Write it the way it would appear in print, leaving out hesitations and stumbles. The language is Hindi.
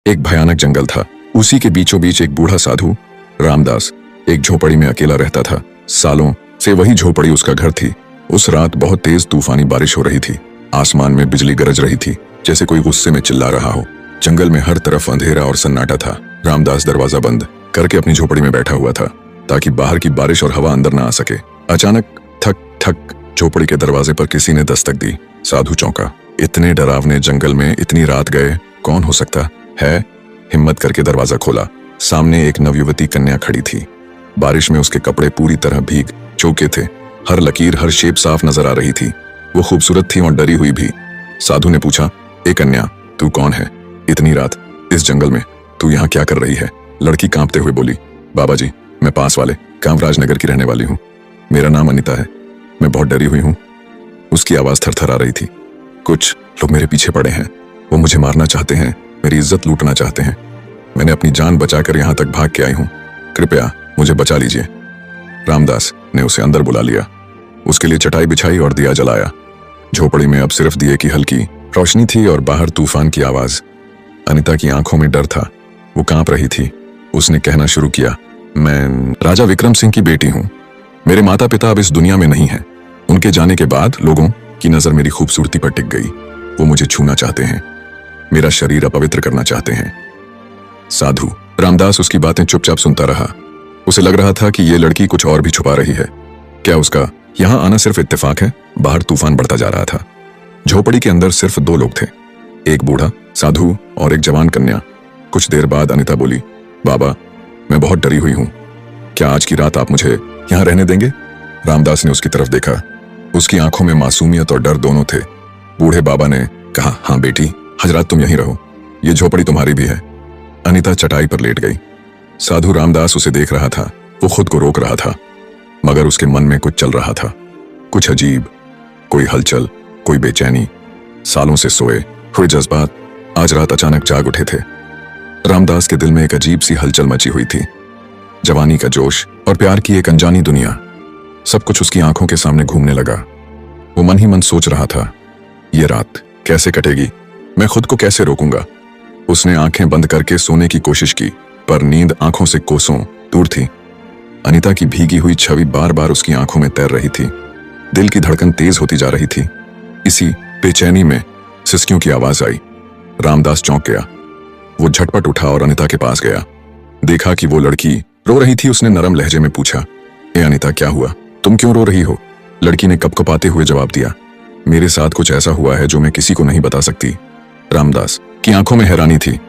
एक भयानक जंगल था। उसी के बीचों बीच एक बूढ़ा साधु रामदास एक झोपड़ी में अकेला रहता था। सालों से वही झोपड़ी उसका घर थी। उस रात बहुत तेज तूफानी बारिश हो रही थी। आसमान में बिजली गरज रही थी, जैसे कोई गुस्से में चिल्ला रहा हो। जंगल में हर तरफ अंधेरा और सन्नाटा था। रामदास दरवाजा बंद करके अपनी झोपड़ी में बैठा हुआ था, ताकि बाहर की बारिश और हवा अंदर ना आ सके। अचानक ठक ठक झोपड़ी के दरवाजे पर किसी ने दस्तक दी। साधु चौंका। इतने डरावने जंगल में इतनी रात गए कौन हो सकता है? हिम्मत करके दरवाजा खोला। सामने एक नवयुवती कन्या खड़ी थी। बारिश में उसके कपड़े पूरी तरह भीग चुके थे। हर लकीर, हर शेप साफ नजर आ रही थी। वो खूबसूरत थी और डरी हुई भी। साधु ने पूछा, ए कन्या, तू कौन है? इतनी रात इस जंगल में तू यहाँ क्या कर रही है? लड़की कांपते हुए बोली, बाबा जी, मैं पास वाले कामराज नगर की रहने वाली हूँ। मेरा नाम अनिता है। मैं बहुत डरी हुई हूँ। उसकी आवाज थरथरा रही थी। कुछ लोग मेरे पीछे पड़े हैं। वो मुझे मारना चाहते हैं, मेरी इज्जत लूटना चाहते हैं। मैंने अपनी जान बचाकर यहाँ तक भाग के आई हूँ। कृपया मुझे बचा लीजिए। रामदास ने उसे अंदर बुला लिया। उसके लिए चटाई बिछाई और दिया जलाया। झोपड़ी में अब सिर्फ दिए की हल्की रोशनी थी और बाहर तूफान की आवाज। अनिता की आंखों में डर था। वो कांप रही थी। उसने कहना शुरू किया, मैं राजा विक्रम सिंह की बेटी हूँ। मेरे माता पिता अब इस दुनिया में नहीं हैं। उनके जाने के बाद लोगों की नजर मेरी खूबसूरती पर टिक गई। वो मुझे छूना चाहते हैं, मेरा शरीर अपवित्र करना चाहते हैं। साधु रामदास उसकी बातें चुपचाप सुनता रहा। उसे लग रहा था कि ये लड़की कुछ और भी छुपा रही है। क्या उसका यहाँ आना सिर्फ इत्तेफाक है? बाहर तूफान बढ़ता जा रहा था। झोपड़ी के अंदर सिर्फ दो लोग थे, एक बूढ़ा साधु और एक जवान कन्या। कुछ देर बाद अनिता बोली, बाबा, मैं बहुत डरी हुई हूँ। क्या आज की रात आप मुझे यहाँ रहने देंगे? रामदास ने उसकी तरफ देखा। उसकी आंखों में मासूमियत और डर दोनों थे। बूढ़े बाबा ने कहा, हाँ बेटी, आज रात तुम यहीं रहो। ये झोपड़ी तुम्हारी भी है। अनिता चटाई पर लेट गई। साधु रामदास उसे देख रहा था। वो खुद को रोक रहा था, मगर उसके मन में कुछ चल रहा था, कुछ अजीब, कोई हलचल, कोई बेचैनी। सालों से सोए हुए जज्बात आज रात अचानक जाग उठे थे। रामदास के दिल में एक अजीब सी हलचल मची हुई थी। जवानी का जोश और प्यार की एक अनजानी दुनिया, सब कुछ उसकी आंखों के सामने घूमने लगा। वो मन ही मन सोच रहा था, ये रात कैसे कटेगी? मैं खुद को कैसे रोकूंगा? उसने आंखें बंद करके सोने की कोशिश की, पर नींद आंखों से कोसों दूर थी। अनिता की भीगी हुई छवि बार बार उसकी आंखों में तैर रही थी। दिल की धड़कन तेज होती जा रही थी। इसी बेचैनी में सिसकियों की आवाज आई। रामदास चौंक गया। वो झटपट उठा और अनिता के पास गया। देखा कि वो लड़की रो रही थी। उसने नरम लहजे में पूछा, ए अनिता, क्या हुआ? तुम क्यों रो रही हो? लड़की ने कपकपाते हुए जवाब दिया, मेरे साथ कुछ ऐसा हुआ है जो मैं किसी को नहीं बता सकती। रामदास की आंखों में हैरानी थी।